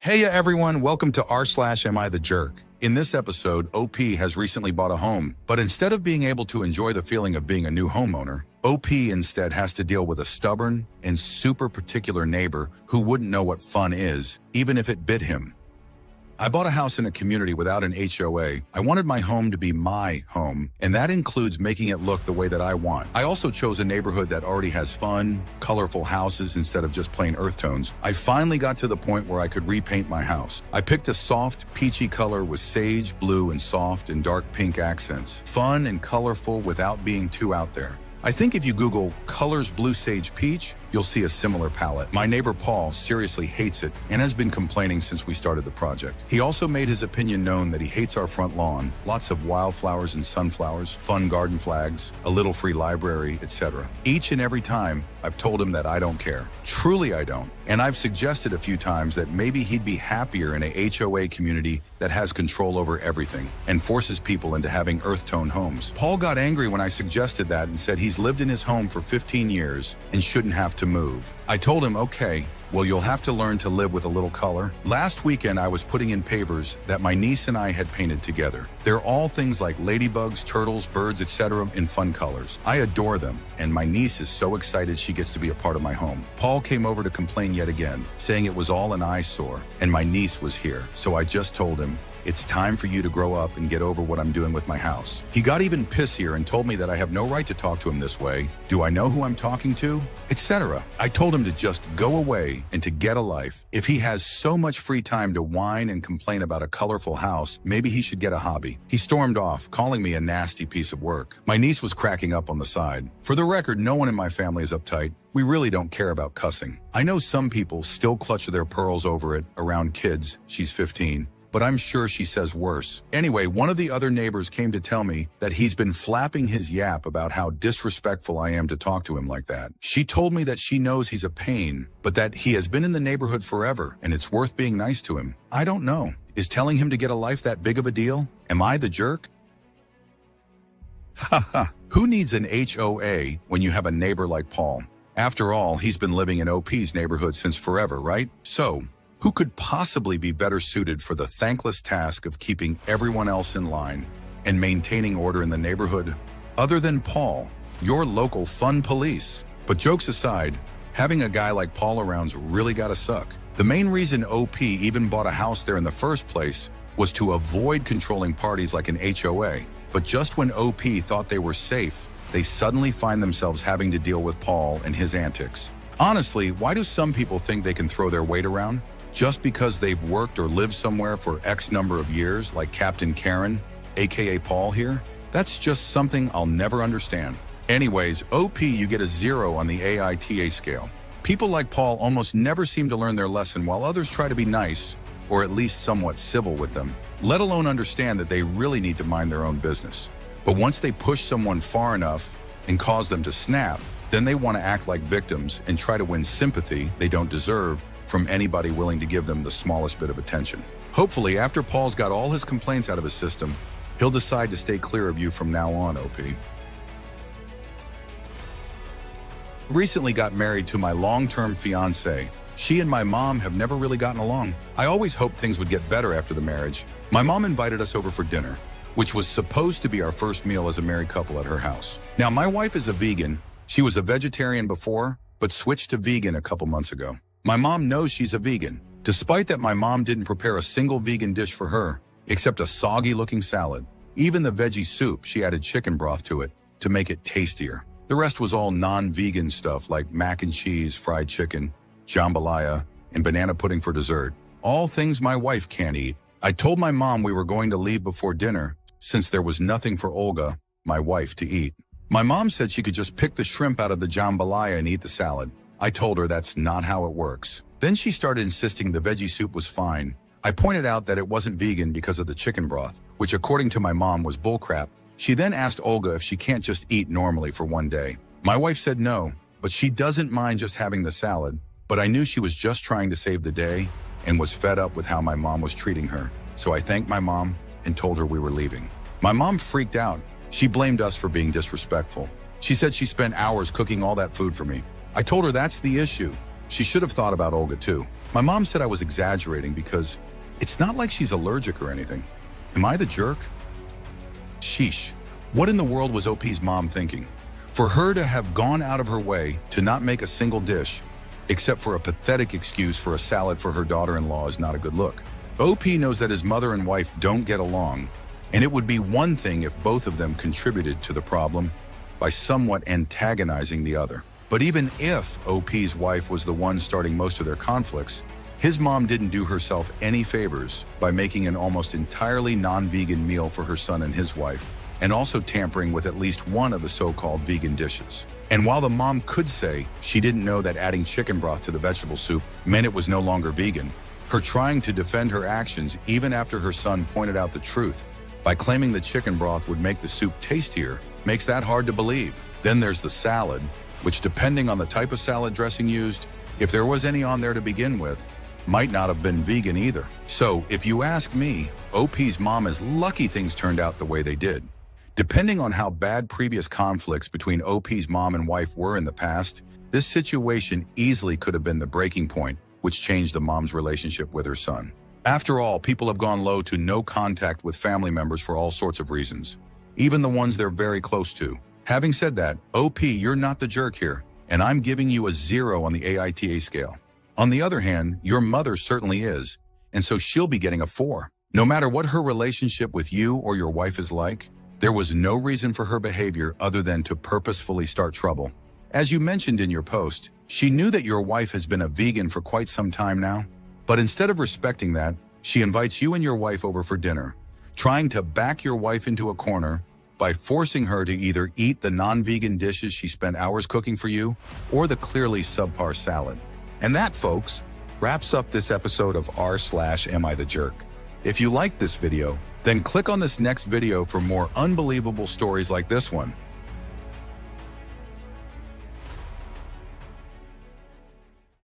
Hey everyone, welcome to r/Am I the Jerk. In this episode, OP has recently bought a home, but instead of being able to enjoy the feeling of being a new homeowner, OP instead has to deal with a stubborn and super particular neighbor who wouldn't know what fun is, even if it bit him. I bought a house in a community without an HOA. I wanted my home to be my home, and that includes making it look the way that I want. I also chose a neighborhood that already has fun, colorful houses instead of just plain earth tones. I finally got to the point where I could repaint my house. I picked a soft, peachy color with sage blue and soft and dark pink accents. Fun and colorful without being too out there. I think if you Google colors blue sage peach, you'll see a similar palette. My neighbor Paul seriously hates it and has been complaining since we started the project. He also made his opinion known that he hates our front lawn, lots of wildflowers and sunflowers, fun garden flags, a little free library, etc. Each and every time, I've told him that I don't care. Truly I don't. And I've suggested a few times that maybe he'd be happier in a HOA community that has control over everything and forces people into having earth-tone homes. Paul got angry when I suggested that and said he's lived in his home for 15 years and shouldn't have to move. I told him, okay, well, you'll have to learn to live with a little color. Last weekend, I was putting in pavers that my niece and I had painted together. They're all things like ladybugs, turtles, birds, etc. in fun colors. I adore them, and my niece is so excited she gets to be a part of my home. Paul came over to complain yet again, saying it was all an eyesore, and my niece was here. So I just told him, it's time for you to grow up and get over what I'm doing with my house. He got even pissier and told me that I have no right to talk to him this way. Do I know who I'm talking to? Etc. I told him to just go away and to get a life. If he has so much free time to whine and complain about a colorful house, maybe he should get a hobby. He stormed off, calling me a nasty piece of work. My niece was cracking up on the side. For the record, no one in my family is uptight. We really don't care about cussing. I know some people still clutch their pearls over it around kids. She's 15. But I'm sure she says worse. Anyway, one of the other neighbors came to tell me that he's been flapping his yap about how disrespectful I am to talk to him like that. She told me that she knows he's a pain, but that he has been in the neighborhood forever and it's worth being nice to him. I don't know. Is telling him to get a life that big of a deal? Am I the jerk? Haha. Who needs an HOA when you have a neighbor like Paul? After all, he's been living in OP's neighborhood since forever, right? So, who could possibly be better suited for the thankless task of keeping everyone else in line and maintaining order in the neighborhood other than Paul, your local fun police? But jokes aside, having a guy like Paul around's really gotta suck. The main reason OP even bought a house there in the first place was to avoid controlling parties like an HOA. But just when OP thought they were safe, they suddenly find themselves having to deal with Paul and his antics. Honestly, why do some people think they can throw their weight around? Just because they've worked or lived somewhere for X number of years, like Captain Karen, aka Paul here? That's just something I'll never understand. Anyways, OP, you get a 0 on the AITA scale. People like Paul almost never seem to learn their lesson, while others try to be nice, or at least somewhat civil with them, let alone understand that they really need to mind their own business. But once they push someone far enough and cause them to snap, then they want to act like victims and try to win sympathy they don't deserve from anybody willing to give them the smallest bit of attention. Hopefully, after Paul's got all his complaints out of his system, he'll decide to stay clear of you from now on, OP. Recently got married to my long-term fiancé. She and my mom have never really gotten along. I always hoped things would get better after the marriage. My mom invited us over for dinner, which was supposed to be our first meal as a married couple at her house. Now, my wife is a vegan. She was a vegetarian before, but switched to vegan a couple months ago. My mom knows she's a vegan, despite that my mom didn't prepare a single vegan dish for her, except a soggy-looking salad. Even the veggie soup, she added chicken broth to it to make it tastier. The rest was all non-vegan stuff like mac and cheese, fried chicken, jambalaya, and banana pudding for dessert. All things my wife can't eat. I told my mom we were going to leave before dinner since there was nothing for Olga, my wife, to eat. My mom said she could just pick the shrimp out of the jambalaya and eat the salad. I told her that's not how it works. Then she started insisting the veggie soup was fine. I pointed out that it wasn't vegan because of the chicken broth, which according to my mom was bullcrap. She then asked Olga if she can't just eat normally for one day. My wife said no, but she doesn't mind just having the salad. But I knew she was just trying to save the day and was fed up with how my mom was treating her. So I thanked my mom and told her we were leaving. My mom freaked out. She blamed us for being disrespectful. She said she spent hours cooking all that food for me. I told her that's the issue. She should have thought about Olga too. My mom said I was exaggerating because it's not like she's allergic or anything. Am I the jerk? Sheesh. What in the world was OP's mom thinking? For her to have gone out of her way to not make a single dish, except for a pathetic excuse for a salad for her daughter-in-law, is not a good look. OP knows that his mother and wife don't get along, and it would be one thing if both of them contributed to the problem by somewhat antagonizing the other. But even if OP's wife was the one starting most of their conflicts, his mom didn't do herself any favors by making an almost entirely non-vegan meal for her son and his wife, and also tampering with at least one of the so-called vegan dishes. And while the mom could say she didn't know that adding chicken broth to the vegetable soup meant it was no longer vegan, her trying to defend her actions even after her son pointed out the truth by claiming the chicken broth would make the soup tastier makes that hard to believe. Then there's the salad, which, depending on the type of salad dressing used, if there was any on there to begin with, might not have been vegan either. So, if you ask me, OP's mom is lucky things turned out the way they did. Depending on how bad previous conflicts between OP's mom and wife were in the past, this situation easily could have been the breaking point which changed the mom's relationship with her son. After all, people have gone low to no contact with family members for all sorts of reasons, even the ones they're very close to. Having said that, OP, you're not the jerk here, and I'm giving you a 0 on the AITA scale. On the other hand, your mother certainly is, and so she'll be getting a 4. No matter what her relationship with you or your wife is like, there was no reason for her behavior other than to purposefully start trouble. As you mentioned in your post, she knew that your wife has been a vegan for quite some time now, but instead of respecting that, she invites you and your wife over for dinner, trying to back your wife into a corner by forcing her to either eat the non-vegan dishes she spent hours cooking for you or the clearly subpar salad. And that, folks, wraps up this episode of r/Am I the Jerk. If you liked this video, then click on this next video for more unbelievable stories like this one.